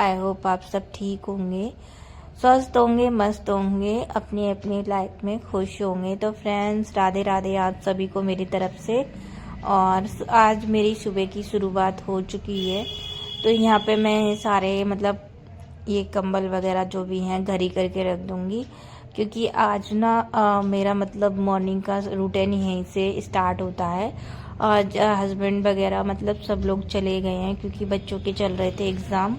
I hope आप सब ठीक होंगे, स्वस्थ होंगे, मस्त होंगे, अपनी अपनी लाइफ में खुश होंगे। तो फ्रेंड्स, राधे राधे आप सभी को मेरी तरफ से। और आज मेरी सुबह की शुरुआत हो चुकी है। तो यहाँ पे मैं सारे मतलब ये कंबल वगैरह जो भी हैं घर ही करके रख दूँगी, क्योंकि आज ना मेरा मतलब मॉर्निंग का रूटीन यहीं से स्टार्ट होता है। आज हस्बैंड वगैरह मतलब सब लोग चले गए हैं, क्योंकि बच्चों के चल रहे थे एग्ज़ाम।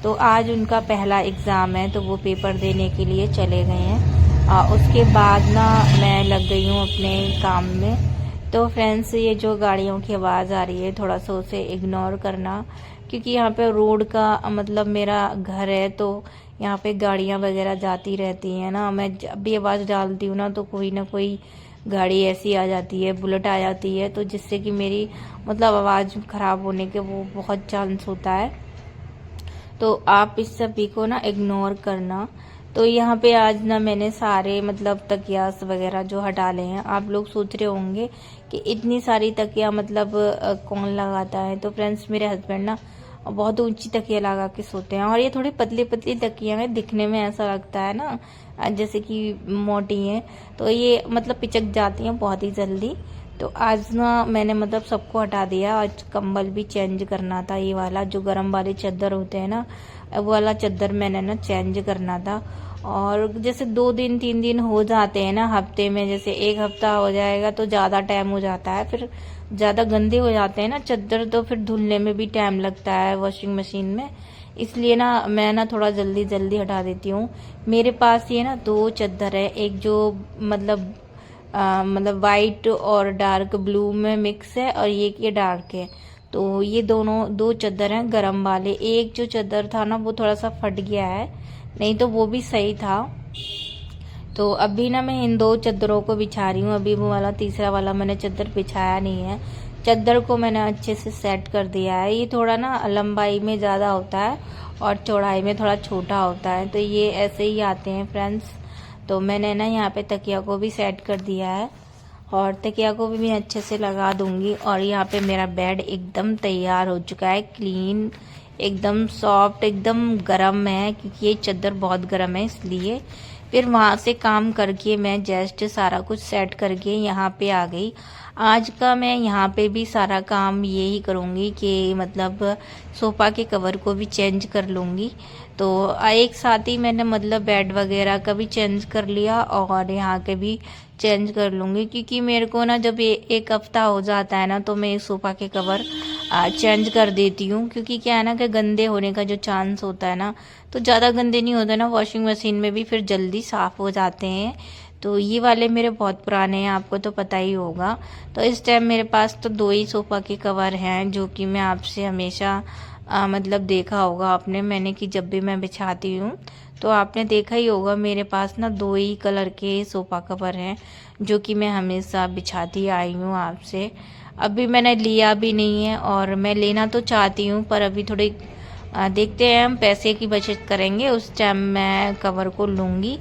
तो आज उनका पहला एग्ज़ाम है, तो वो पेपर देने के लिए चले गए हैं। उसके बाद ना मैं लग गई हूँ अपने काम में। तो फ्रेंड्स, ये जो गाड़ियों की आवाज़ आ रही है थोड़ा सा उसे इग्नोर करना, क्योंकि यहाँ पे रोड का मतलब मेरा घर है, तो यहाँ पे गाड़ियाँ वगैरह जाती रहती हैं ना। मैं जब भी आवाज़ डालती हूँ ना कोई ना कोई गाड़ी ऐसी आ जाती है, बुलेट आ जाती है, तो जिससे कि मेरी मतलब आवाज़ ख़राब होने के वो बहुत चांस होता है। तो आप इस सभी को ना इग्नोर करना। तो यहाँ पे आज ना मैंने सारे मतलब तकियास वगैरह जो हटा ले हैं। आप लोग सोच रहे होंगे कि इतनी सारी तकिया मतलब कौन लगाता है। तो फ्रेंड्स, मेरे हस्बैंड ना बहुत ऊंची तकिया लगा के सोते हैं, और ये थोड़ी पतली पतली तकिया हैं, दिखने में ऐसा लगता है ना जैसे कि मोटी हैं, तो ये मतलब पिचक जाती हैं बहुत ही जल्दी। तो आज ना मैंने मतलब सबको हटा दिया। आज कंबल भी चेंज करना था, ये वाला जो गर्म वाले चादर होते हैं ना, वो वाला चादर मैंने ना चेंज करना था। और जैसे 2 दिन 3 दिन हो जाते हैं ना हफ्ते में, जैसे एक हफ्ता हो जाएगा तो ज़्यादा टाइम हो जाता है, फिर ज़्यादा गंदे हो जाते हैं ना चादर, तो फिर धुलने में भी टाइम लगता है वॉशिंग मशीन में। इसलिए ना मैं ना थोड़ा जल्दी जल्दी हटा देती हूँ। मेरे पास ये ना 2 चादर है, एक जो मतलब वाइट और डार्क ब्लू में मिक्स है, और ये डार्क है। तो ये दोनों 2 चादर हैं गरम वाले। एक जो चादर था ना वो थोड़ा सा फट गया है, नहीं तो वो भी सही था। तो अभी ना मैं इन 2 चादरों को बिछा रही हूँ। अभी वो वाला तीसरा वाला मैंने चादर बिछाया नहीं है। चादर को मैंने अच्छे से सेट कर दिया है। ये थोड़ा ना लंबाई में ज़्यादा होता है और चौड़ाई में थोड़ा छोटा होता है, तो ये ऐसे ही आते हैं फ्रेंड्स। तो मैंने ना यहाँ पे तकिया को भी सेट कर दिया है, और तकिया को भी मैं अच्छे से लगा दूंगी। और यहाँ पे मेरा बेड एकदम तैयार हो चुका है, क्लीन, एकदम सॉफ्ट, एकदम गर्म है, क्योंकि ये चादर बहुत गर्म है इसलिए। फिर वहाँ से काम करके मैं जस्ट सारा कुछ सेट करके यहाँ पे आ गई। आज का मैं यहाँ पे भी सारा काम यही करूँगी कि मतलब सोफ़ा के कवर को भी चेंज कर लूँगी। तो एक साथ ही मैंने मतलब बेड वगैरह का भी चेंज कर लिया और यहाँ के भी चेंज कर लूँगी, क्योंकि मेरे को ना जब एक हफ्ता हो जाता है ना तो मैं इस सोफ़ा के कवर चेंज कर देती हूँ। क्योंकि क्या है ना कि गंदे होने का जो चांस होता है ना, तो ज़्यादा गंदे नहीं होते ना, वॉशिंग मशीन में भी फिर जल्दी साफ़ हो जाते हैं। तो ये वाले मेरे बहुत पुराने हैं, आपको तो पता ही होगा। तो इस टाइम मेरे पास तो 2 ही सोफ़ा के कवर हैं, जो कि मैं आपसे हमेशा मतलब देखा होगा आपने, मैंने कि जब भी मैं बिछाती हूँ तो आपने देखा ही होगा मेरे पास ना 2 ही कलर के सोफ़ा कवर हैं, जो कि मैं हमेशा बिछाती आई हूँ आपसे। अभी मैंने लिया भी नहीं है, और मैं लेना तो चाहती हूँ, पर अभी थोड़ी देखते हैं, हम पैसे की बचत करेंगे, उस टाइम मैं कवर को लूँगी।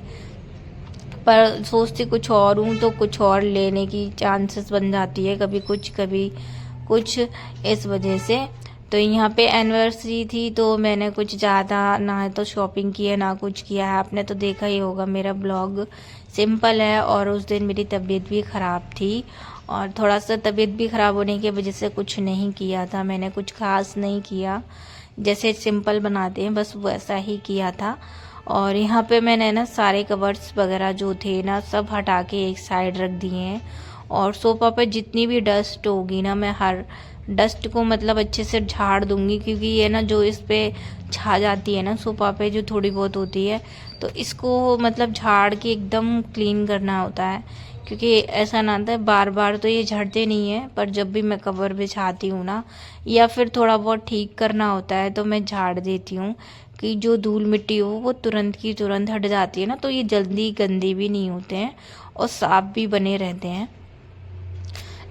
पर सोचती कुछ और हूँ, तो कुछ और लेने की चांसेस बन जाती है, कभी कुछ इस वजह से। तो यहाँ पे एनिवर्सरी थी, तो मैंने कुछ ज़्यादा ना तो शॉपिंग की है ना कुछ किया है। आपने तो देखा ही होगा, मेरा ब्लॉग सिंपल है, और उस दिन मेरी तबीयत भी ख़राब थी, और थोड़ा सा तबीयत भी ख़राब होने की वजह से कुछ नहीं किया था मैंने, कुछ खास नहीं किया, जैसे सिंपल बनाते हैं बस वैसा ही किया था। और यहाँ पे मैंने ना सारे कवर्स वगैरह जो थे ना सब हटा के एक साइड रख दिए हैं। और सोफ़ा पे जितनी भी डस्ट होगी ना, मैं हर डस्ट को मतलब अच्छे से झाड़ दूंगी, क्योंकि ये ना जो इस पे छा जाती है ना सोफ़ा पे जो थोड़ी बहुत होती है, तो इसको मतलब झाड़ के एकदम क्लीन करना होता है। क्योंकि ऐसा ना होता है बार बार तो ये झड़ते नहीं है, पर जब भी मैं कवर बिछाती हूँ ना, या फिर थोड़ा बहुत ठीक करना होता है, तो मैं झाड़ देती हूँ कि जो धूल मिट्टी हो वो तुरंत की तुरंत हट जाती है ना, तो ये जल्दी गंदे भी नहीं होते हैं और साफ भी बने रहते हैं।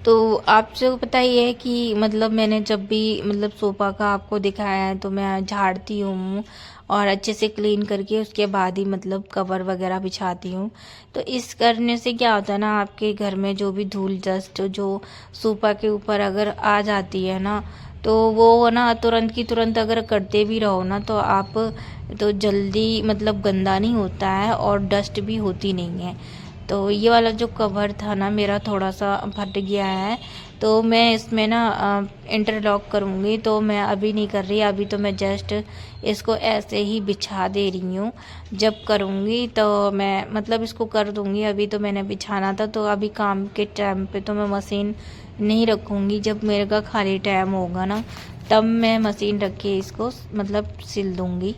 तो आपसे पता ही है कि मतलब मैंने जब भी मतलब सोफ़ा का आपको दिखाया है, तो मैं झाड़ती हूँ और अच्छे से क्लीन करके उसके बाद ही मतलब कवर वगैरह बिछाती हूँ। तो इस करने से क्या होता है ना, आपके घर में जो भी धूल डस्ट जो सोफ़ा के ऊपर अगर आ जाती है ना, तो वो ना तुरंत की तुरंत अगर करते भी रहो ना तो आप तो जल्दी मतलब गंदा नहीं होता है और डस्ट भी होती नहीं है। तो ये वाला जो कवर था ना मेरा थोड़ा सा फट गया है, तो मैं इसमें ना इंटरलॉक करूँगी। तो मैं अभी नहीं कर रही, अभी तो मैं जस्ट इसको ऐसे ही बिछा दे रही हूँ। जब करूँगी तो मैं मतलब इसको कर दूँगी। अभी तो मैंने बिछाना था, तो अभी काम के टाइम पे तो मैं मशीन नहीं रखूँगी। जब मेरे का खाली टाइम होगा ना तब मैं मशीन रख के इसको मतलब सिल दूँगी,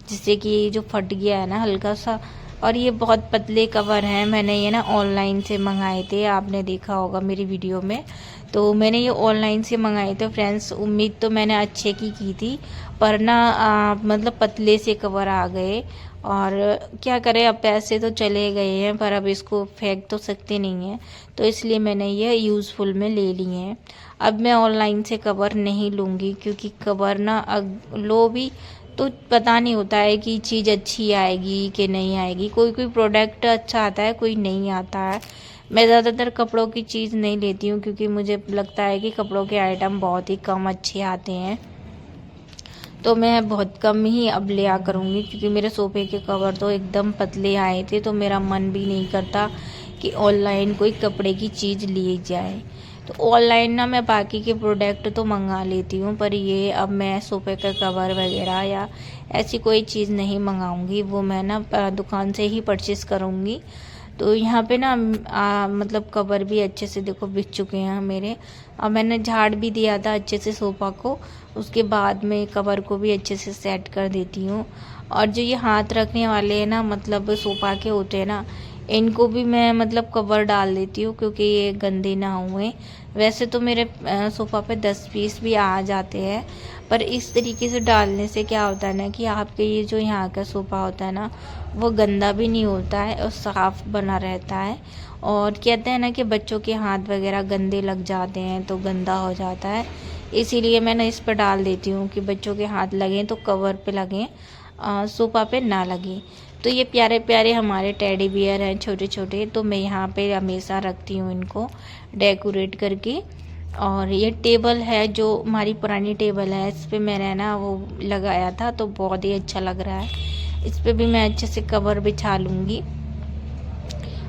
जिससे कि जो फट गया है ना हल्का सा। और ये बहुत पतले कवर हैं, मैंने ये ना ऑनलाइन से मंगाए थे, आपने देखा होगा मेरी वीडियो में। तो मैंने ये ऑनलाइन से मंगाए थे फ्रेंड्स। उम्मीद तो मैंने अच्छे की थी, पर ना मतलब पतले से कवर आ गए। और क्या करें, अब पैसे तो चले गए हैं, पर अब इसको फेंक तो सकते नहीं हैं, तो इसलिए मैंने ये यूज़फुल में ले लिए हैं। अब मैं ऑनलाइन से कवर नहीं लूँगी, क्योंकि कवर ना लो भी तो पता नहीं होता है कि चीज़ अच्छी आएगी कि नहीं आएगी। कोई कोई प्रोडक्ट अच्छा आता है, कोई नहीं आता है। मैं ज़्यादातर कपड़ों की चीज़ नहीं लेती हूँ, क्योंकि मुझे लगता है कि कपड़ों के आइटम बहुत ही कम अच्छे आते हैं। तो मैं बहुत कम ही अब लिया करूँगी, क्योंकि मेरे सोफे के कवर तो एकदम पतले आए थे, तो मेरा मन भी नहीं करता कि ऑनलाइन कोई कपड़े की चीज़ ली जाए। तो ऑनलाइन ना मैं बाकी के प्रोडक्ट तो मंगा लेती हूँ, पर ये अब मैं सोफे का कवर वगैरह या ऐसी कोई चीज़ नहीं मंगाऊंगी। वो मैं ना दुकान से ही परचेस करूँगी। तो यहाँ पे ना मतलब कवर भी अच्छे से देखो बिछ चुके हैं मेरे। अब मैंने झाड़ भी दिया था अच्छे से सोफ़ा को, उसके बाद में कवर को भी अच्छे से सेट कर देती हूँ। और जो ये हाथ रखने वाले हैं ना, मतलब सोफ़ा के होते हैं ना, इनको भी मैं मतलब कवर डाल देती हूँ, क्योंकि ये गंदे ना हुए। वैसे तो मेरे सोफ़ा पे 10 पीस भी आ जाते हैं, पर इस तरीके से डालने से क्या होता है ना कि आपके ये जो यहाँ का सोफ़ा होता है ना, वो गंदा भी नहीं होता है और साफ़ बना रहता है। और कहते हैं ना कि बच्चों के हाथ वगैरह गंदे लग जाते हैं तो गंदा हो जाता है, इसीलिए मैं ना इस पर डाल देती हूँ कि बच्चों के हाथ लगें तो कवर पे लगें, सोफ़ा पे ना लगे। तो ये प्यारे प्यारे हमारे टेडी बियर हैं छोटे छोटे, तो मैं यहाँ पे हमेशा रखती हूँ इनको डेकोरेट करके। और ये टेबल है जो हमारी पुरानी टेबल है, इस पे मैंने ना वो लगाया था, तो बहुत ही अच्छा लग रहा है। इस पे भी मैं अच्छे से कवर बिछा लूँगी।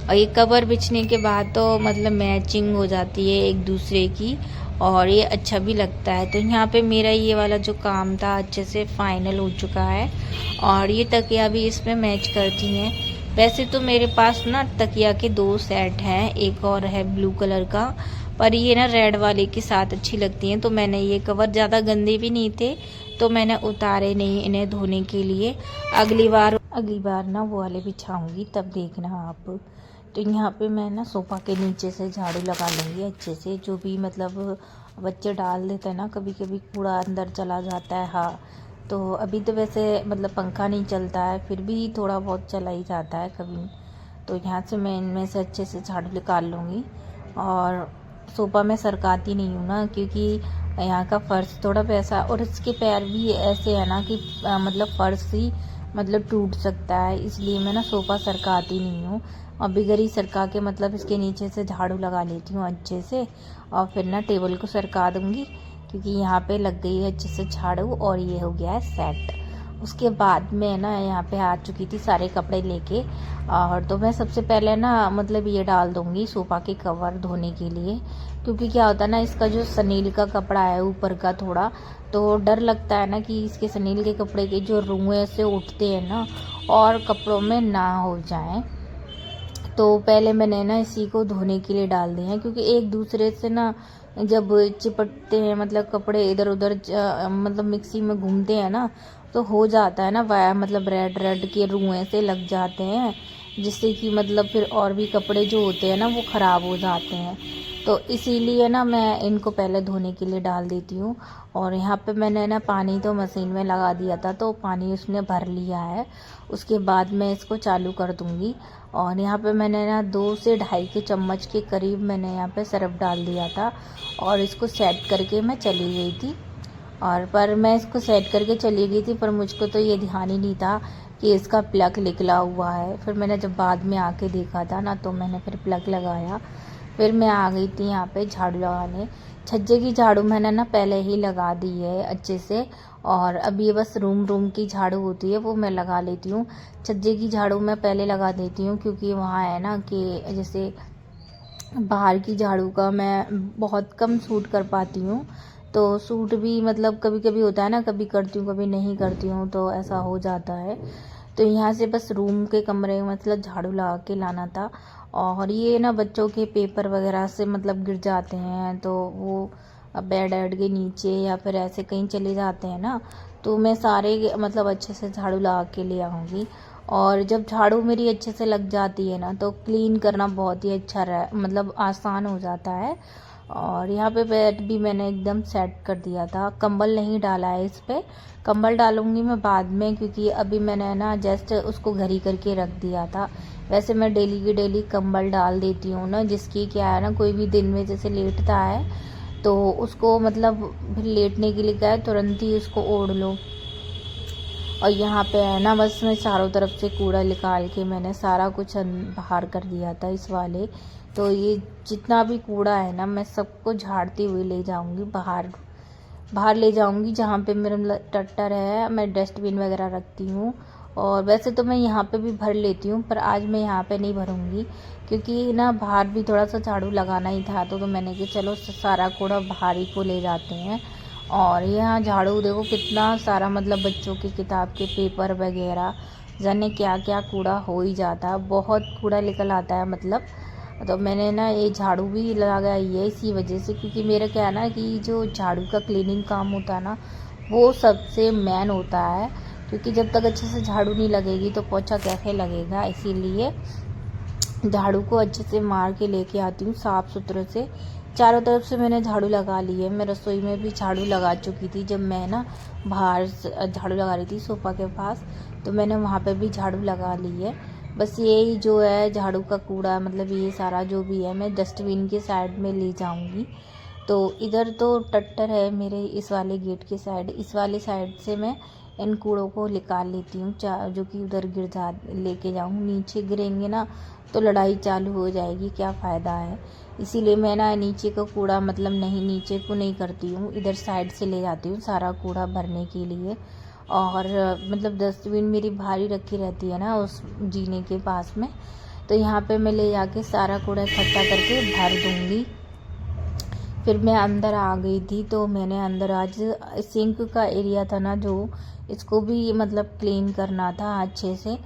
और ये कवर बिछने के बाद तो मतलब मैचिंग हो जाती है एक दूसरे की, और ये अच्छा भी लगता है। तो यहाँ पे मेरा ये वाला जो काम था अच्छे से फाइनल हो चुका है, और ये तकिया भी इसमें मैच करती हैं। वैसे तो मेरे पास ना तकिया के 2 सेट हैं, एक और है ब्लू कलर का, पर ये ना रेड वाले के साथ अच्छी लगती हैं। तो मैंने ये कवर ज़्यादा गंदे भी नहीं थे, तो मैंने उतारे नहीं इन्हें धोने के लिए। अगली बार ना वो वाले बिछाऊंगी, तब देखना आप। तो यहाँ पे मैं ना सोफ़ा के नीचे से झाड़ू लगा लूँगी अच्छे से। जो भी मतलब बच्चे डाल देते हैं ना, कभी कभी कूड़ा अंदर चला जाता है। हाँ, तो अभी तो वैसे मतलब पंखा नहीं चलता है, फिर भी थोड़ा बहुत चला ही जाता है कभी। तो यहाँ से मैं इनमें से अच्छे से झाड़ू निकाल लूँगी। और सोफ़ा में सरकाती नहीं हूँ ना, क्योंकि यहाँ का फर्श थोड़ा वैसा, और इसके पैर भी ऐसे है ना कि मतलब फर्श ही मतलब टूट सकता है, इसलिए मैं ना सोफ़ा सरकाती नहीं हूँ। और बिगर ही सरका के मतलब इसके नीचे से झाड़ू लगा लेती हूँ अच्छे से, और फिर ना टेबल को सरका दूँगी, क्योंकि यहाँ पे लग गई है अच्छे से झाड़ू, और ये हो गया है सेट। उसके बाद मैं ना यहाँ पे आ चुकी थी सारे कपड़े लेके। और तो मैं सबसे पहले ना मतलब ये डाल दूँगी सोफ़ा के कवर धोने के लिए, क्योंकि क्या होता है ना, इसका जो सनील का कपड़ा है ऊपर का थोड़ा, तो डर लगता है ना कि इसके सनील के कपड़े के जो रुएं से उठते हैं ना, और कपड़ों में ना हो जाएं। तो पहले मैंने ना इसी को धोने के लिए डाल दिए हैं, क्योंकि एक दूसरे से ना जब चिपटते हैं मतलब कपड़े इधर उधर मतलब मिक्सी में घूमते हैं ना, तो हो जाता है ना मतलब रेड रेड के रुएं से लग जाते हैं, जिससे कि मतलब फिर और भी कपड़े जो होते हैं ना वो ख़राब हो जाते हैं। तो इसीलिए ना मैं इनको पहले धोने के लिए डाल देती हूँ। और यहाँ पे मैंने ना पानी तो मशीन में लगा दिया था, तो पानी उसने भर लिया है। उसके बाद मैं इसको चालू कर दूँगी। और यहाँ पे मैंने ना 2 से ढाई के चम्मच के करीब मैंने यहाँ पे सरफ डाल दिया था, और इसको सेट करके मैं चली गई थी। और पर मैं इसको सेट करके चली गई थी, पर मुझको तो ये ध्यान ही नहीं था कि इसका प्लग निकला हुआ है। फिर मैंने जब बाद में आके देखा था ना, तो मैंने फिर प्लग लगाया, फिर मैं आ गई थी यहाँ पे झाड़ू लगाने। छज्जे की झाड़ू मैंने ना पहले ही लगा दी है अच्छे से, और अब ये बस रूम की झाड़ू होती है वो मैं लगा लेती हूँ। छज्जे की झाड़ू मैं पहले लगा देती हूँ क्योंकि वहाँ है ना कि जैसे बाहर की झाड़ू का मैं बहुत कम सूट कर पाती हूँ। तो सूट भी मतलब कभी कभी होता है ना, कभी करती हूँ कभी नहीं करती हूँ, तो ऐसा हो जाता है। तो यहाँ से बस रूम के कमरे में मतलब झाड़ू लगा के लाना था। और ये ना बच्चों के पेपर वगैरह से मतलब गिर जाते हैं, तो वो बेड वेड के नीचे या फिर ऐसे कहीं चले जाते हैं ना, तो मैं सारे मतलब अच्छे से झाड़ू लगा के ले आऊँगी। और जब झाड़ू मेरी अच्छे से लग जाती है ना, तो क्लीन करना बहुत ही अच्छा मतलब आसान हो जाता है। और यहाँ पे बेड भी मैंने एकदम सेट कर दिया था, कंबल नहीं डाला है इस पे। कंबल डालूंगी मैं बाद में, क्योंकि अभी मैंने ना जस्ट उसको घरी करके रख दिया था। वैसे मैं डेली की डेली कंबल डाल देती हूँ ना, जिसकी क्या है ना, कोई भी दिन में जैसे लेटता है तो उसको मतलब फिर लेटने के लिए क्या है, तुरंत ही उसको ओढ़ लो। और यहाँ पे है ना बस मैं चारों तरफ से कूड़ा निकाल के मैंने सारा कुछ बाहर कर दिया था इस वाले। तो ये जितना भी कूड़ा है ना, मैं सबको झाड़ती हुई ले जाऊंगी बाहर। बाहर ले जाऊंगी जहाँ पे मेरा टट्टर है, मैं डस्टबिन वगैरह रखती हूँ। और वैसे तो मैं यहाँ पे भी भर लेती हूँ, पर आज मैं यहाँ पे नहीं भरूंगी क्योंकि ना बाहर भी थोड़ा सा झाड़ू लगाना ही था। तो मैंने कि चलो सारा कूड़ा बाहर ही को ले जाते हैं। और यहाँ झाड़ू देखो कितना सारा, मतलब बच्चों की किताब के पेपर वगैरह जाने क्या क्या कूड़ा हो ही जाता है, बहुत कूड़ा निकल आता है मतलब। तो मैंने ना ये झाड़ू भी लगाई है इसी वजह से, क्योंकि मेरा क्या है ना कि जो झाड़ू का क्लीनिंग काम होता है ना, वो सबसे मेन होता है। क्योंकि जब तक अच्छे से झाड़ू नहीं लगेगी तो पोछा कैसे लगेगा, इसीलिए झाड़ू को अच्छे से मार के लेके आती हूँ साफ सुथरे से। चारों तरफ से मैंने झाड़ू लगा ली है। मैं रसोई में भी झाड़ू लगा चुकी थी, जब मैं ना बाहर झाड़ू लगा रही थी सोफ़ा के पास, तो मैंने वहाँ पे भी झाड़ू लगा ली है। बस यही जो है झाड़ू का कूड़ा, मतलब ये सारा जो भी है मैं डस्टबिन के साइड में ले जाऊँगी। तो इधर तो टट्टर है मेरे इस वाले गेट के साइड, इस वाले साइड से मैं इन कूड़ों को निकाल लेती हूँ, जो कि उधर गिर जा लेके जाऊँ। नीचे गिरेंगे ना तो लड़ाई चालू हो जाएगी, क्या फ़ायदा है। इसीलिए मैं ना नीचे का कूड़ा मतलब नहीं, नीचे को नहीं करती हूँ, इधर साइड से ले जाती हूँ सारा कूड़ा भरने के लिए। और मतलब डस्टबिन मेरी भारी रखी रहती है ना उस जीने के पास में, तो यहाँ पे मैं ले जाके सारा कूड़ा इकट्ठा करके भर दूँगी। फिर मैं अंदर आ गई थी, तो मैंने अंदर आज सिंक का एरिया था ना, जो इसको भी मतलब क्लीन करना था अच्छे से।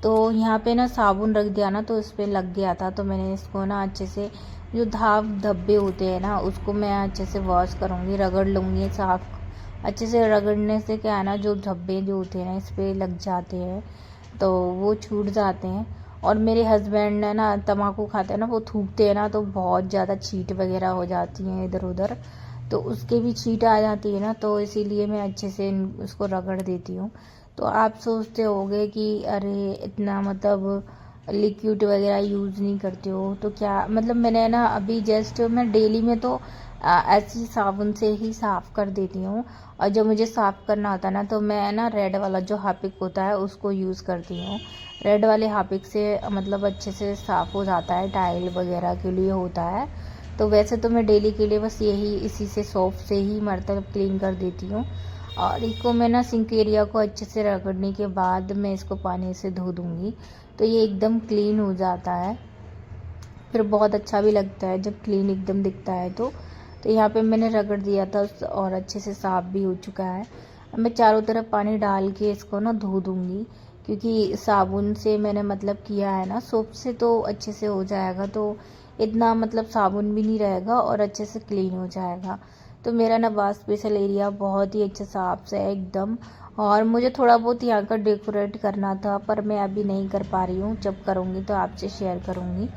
तो यहाँ पे ना साबुन रख दिया ना, तो इस पर लग गया था, तो मैंने इसको ना अच्छे से, जो धब्बे होते हैं ना उसको मैं अच्छे से वॉश करूँगी, रगड़ लूँगी साफ। अच्छे से रगड़ने से क्या है ना, जो धब्बे जो होते हैं ना इस पर लग जाते हैं तो वो छूट जाते हैं। और मेरे हस्बैंड ने ना तम्बाकू खाते हैं ना, वो थूकते हैं ना, तो बहुत ज़्यादा छींट वगैरह हो जाती हैं इधर उधर, तो उसके भी छींट आ जाती है ना, तो इसीलिए मैं अच्छे से उसको रगड़ देती हूँ। तो आप सोचते होगे कि अरे इतना मतलब लिक्विड वगैरह यूज़ नहीं करते हो, तो क्या मतलब मैंने ना अभी जस्ट मैं डेली में तो ऐसी साबुन से ही साफ़ कर देती हूँ। और जब मुझे साफ़ करना होता है ना, तो मैं ना रेड वाला जो हार्पिक होता है उसको यूज़ करती हूँ। रेड वाले हार्पिक से मतलब अच्छे से साफ़ हो जाता है, टाइल वगैरह के लिए होता है। तो वैसे तो मैं डेली के लिए बस यही इसी से सोप से ही मतलब क्लीन कर देती हूँ। और इसको मैं ना सिंक एरिया को अच्छे से रगड़ने के बाद मैं इसको पानी से धो दूँगी, तो ये एकदम क्लीन हो जाता है। फिर बहुत अच्छा भी लगता है जब क्लीन एकदम दिखता है। तो यहाँ पे मैंने रगड़ दिया था और अच्छे से साफ़ भी हो चुका है। अब मैं चारों तरफ पानी डाल के इसको ना धो दूँगी, क्योंकि साबुन से मैंने मतलब किया है ना, सोप से तो अच्छे से हो जाएगा, तो इतना मतलब साबुन भी नहीं रहेगा और अच्छे से क्लीन हो जाएगा। तो मेरा ना वॉश स्पेशल एरिया बहुत ही अच्छा साफ से है एकदम। और मुझे थोड़ा बहुत यहाँ का डेकोरेट करना था, पर मैं अभी नहीं कर पा रही हूँ, जब करूँगी तो आपसे शेयर करूँगी।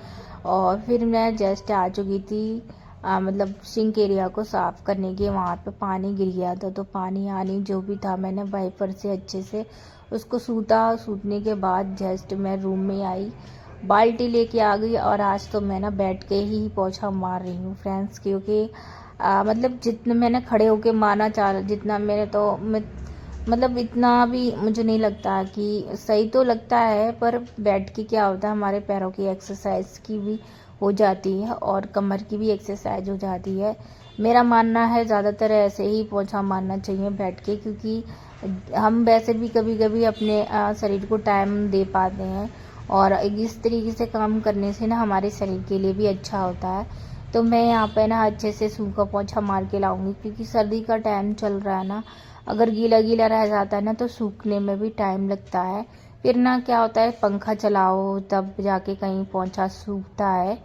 और फिर मैं जस्ट आ चुकी थी मतलब सिंक एरिया को साफ़ करने के, वहाँ पे पानी गिर गया था, तो पानी आनी जो भी था मैंने वाइपर से अच्छे से उसको सूटने के बाद जस्ट मैं रूम में आई, बाल्टी लेके आ गई। और आज तो मैं ना बैठ के ही पोछा मार रही हूँ फ्रेंड्स, क्योंकि मतलब जितना मैंने खड़े होके मारना चाह, जितना मैंने तो मतलब इतना भी मुझे नहीं लगता कि सही, तो लगता है पर बैठ के क्या होता है, हमारे पैरों की एक्सरसाइज की भी हो जाती है और कमर की भी एक्सरसाइज हो जाती है। मेरा मानना है ज़्यादातर ऐसे ही पोछा मारना चाहिए बैठ के, क्योंकि हम वैसे भी कभी कभी अपने शरीर को टाइम दे पाते हैं और इस तरीके से काम करने से ना हमारे शरीर के लिए भी अच्छा होता है। तो मैं यहाँ पे ना अच्छे से सूखा पोछा मार के लाऊंगी, क्योंकि सर्दी का टाइम चल रहा है ना, अगर गीला गीला रह जाता है ना तो सूखने में भी टाइम लगता है। फिर ना क्या होता है, पंखा चलाओ तब जाके कहीं पोछा सूखता है।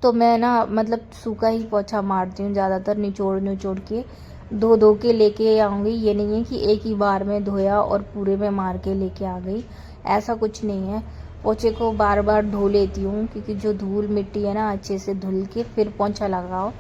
तो मैं ना मतलब सूखा ही पोछा मारती हूँ ज़्यादातर, निचोड़ निचोड़ के धो धो के लेके आऊँगी। ये नहीं है कि एक ही बार में धोया और पूरे में मार के लेके आ गई, ऐसा कुछ नहीं है। पोछे को बार बार धो लेती हूँ, क्योंकि जो धूल मिट्टी है ना अच्छे से धुल के फिर पोछा लगाओ।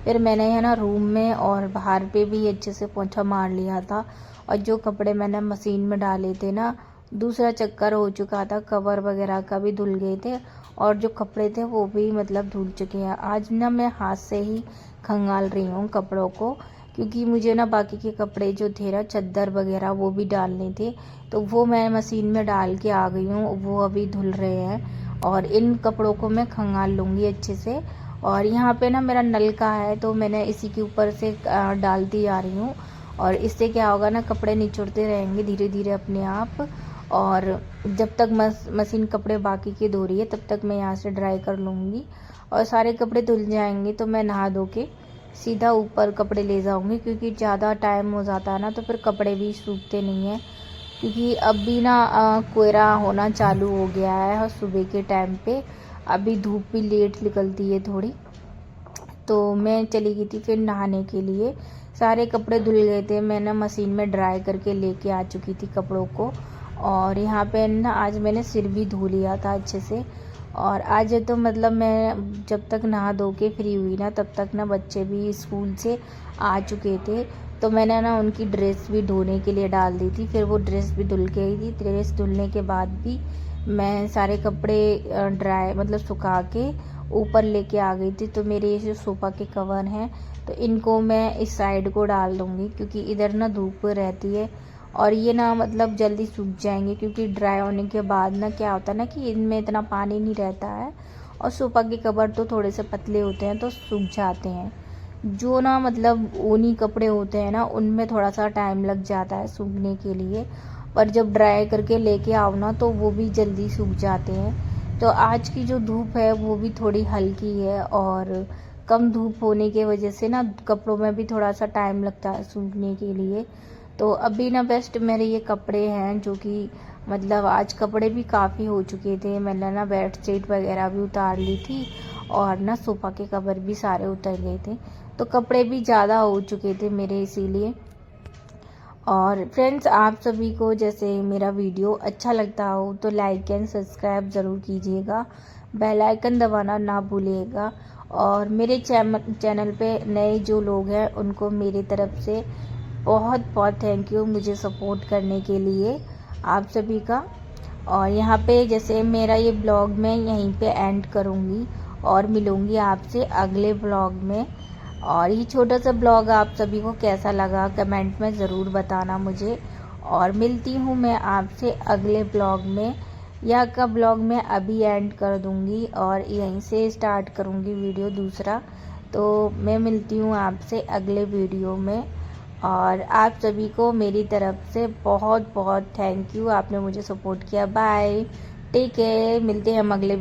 फिर मैंने है ना रूम में और बाहर पे भी अच्छे से पोछा मार लिया था। और जो कपड़े मैंने मशीन में डाले थे ना, दूसरा चक्कर हो चुका था, कवर वगैरह का भी धुल गए थे और जो कपड़े थे वो भी मतलब धुल चुके हैं। आज ना मैं हाथ से ही खंगाल रही हूँ कपड़ों को, क्योंकि मुझे ना बाकी के कपड़े जो थे ना चादर वगैरह वो भी डालने थे, तो वो मैं मशीन में डाल के आ गई हूँ, वो अभी धुल रहे हैं और इन कपड़ों को मैं खंगाल लूँगी अच्छे से। और यहाँ पे ना मेरा नलका है, तो मैंने इसी के ऊपर से डालती आ रही हूँ और इससे क्या होगा ना, कपड़े निचुड़ते रहेंगे धीरे धीरे अपने आप। और जब तक मशीन कपड़े बाकी के धो रही है तब तक मैं यहाँ से ड्राई कर लूँगी और सारे कपड़े धुल जाएंगे तो मैं नहा धो के सीधा ऊपर कपड़े ले जाऊँगी, क्योंकि ज़्यादा टाइम हो जाता है ना तो फिर कपड़े भी सूखते नहीं हैं। क्योंकि अभी ना कोहरा होना चालू हो गया है और सुबह के टाइम पे अभी धूप भी लेट निकलती है थोड़ी। तो मैं चली गई थी फिर नहाने के लिए, सारे कपड़े धुल गए थे, मैं ना मशीन में ड्राई करके लेके आ चुकी थी कपड़ों को। और यहाँ पे ना आज मैंने सिर भी धो लिया था अच्छे से। और आज तो मतलब मैं जब तक नहा धो के फ्री हुई ना तब तक ना बच्चे भी स्कूल से आ चुके थे, तो मैंने ना उनकी ड्रेस भी धोने के लिए डाल दी थी। फिर वो ड्रेस भी धुल गई थी। ड्रेस धुलने के बाद भी मैं सारे कपड़े ड्राई मतलब सुखा के ऊपर लेके आ गई थी। तो मेरे ये जो सोफ़ा के कवर हैं तो इनको मैं इस साइड को डाल दूँगी, क्योंकि इधर ना धूप रहती है और ये ना मतलब जल्दी सूख जाएंगे, क्योंकि ड्राई होने के बाद ना क्या होता है ना कि इनमें इतना पानी नहीं रहता है और सोफ़ा के कवर तो थोड़े से पतले होते हैं तो सूख जाते हैं। जो ना मतलब ऊनी कपड़े होते हैं ना उनमें थोड़ा सा टाइम लग जाता है सूखने के लिए, पर जब ड्राई करके लेके आओ ना तो वो भी जल्दी सूख जाते हैं। तो आज की जो धूप है वो भी थोड़ी हल्की है और कम धूप होने की वजह से ना कपड़ों में भी थोड़ा सा टाइम लगता है सूखने के लिए। तो अभी ना बेस्ट मेरे ये कपड़े हैं, जो कि मतलब आज कपड़े भी काफ़ी हो चुके थे। मैंने ना बेड शीट वगैरह भी उतार ली थी और ना सोफ़ा के कवर भी सारे उतर गए थे, तो कपड़े भी ज़्यादा हो चुके थे मेरे, इसीलिए। और फ्रेंड्स, आप सभी को जैसे मेरा वीडियो अच्छा लगता हो तो लाइक एंड सब्सक्राइब ज़रूर कीजिएगा, बेल आइकन दबाना ना भूलिएगा। और मेरे चैनल पे नए जो लोग हैं उनको मेरी तरफ से बहुत बहुत थैंक यू मुझे सपोर्ट करने के लिए आप सभी का। और यहाँ पे जैसे मेरा ये ब्लॉग मैं यहीं पे एंड करूँगी और मिलूँगी आपसे अगले ब्लॉग में। और ये छोटा सा ब्लॉग आप सभी को कैसा लगा कमेंट में ज़रूर बताना मुझे। और मिलती हूँ मैं आपसे अगले ब्लॉग में। यह का ब्लॉग मैं अभी एंड कर दूँगी और यहीं से स्टार्ट करूँगी वीडियो दूसरा। तो मैं मिलती हूँ आपसे अगले वीडियो में। और आप सभी को मेरी तरफ से बहुत बहुत थैंक यू, आपने मुझे सपोर्ट किया। बाय, टेक केयर, मिलते हैं हम अगले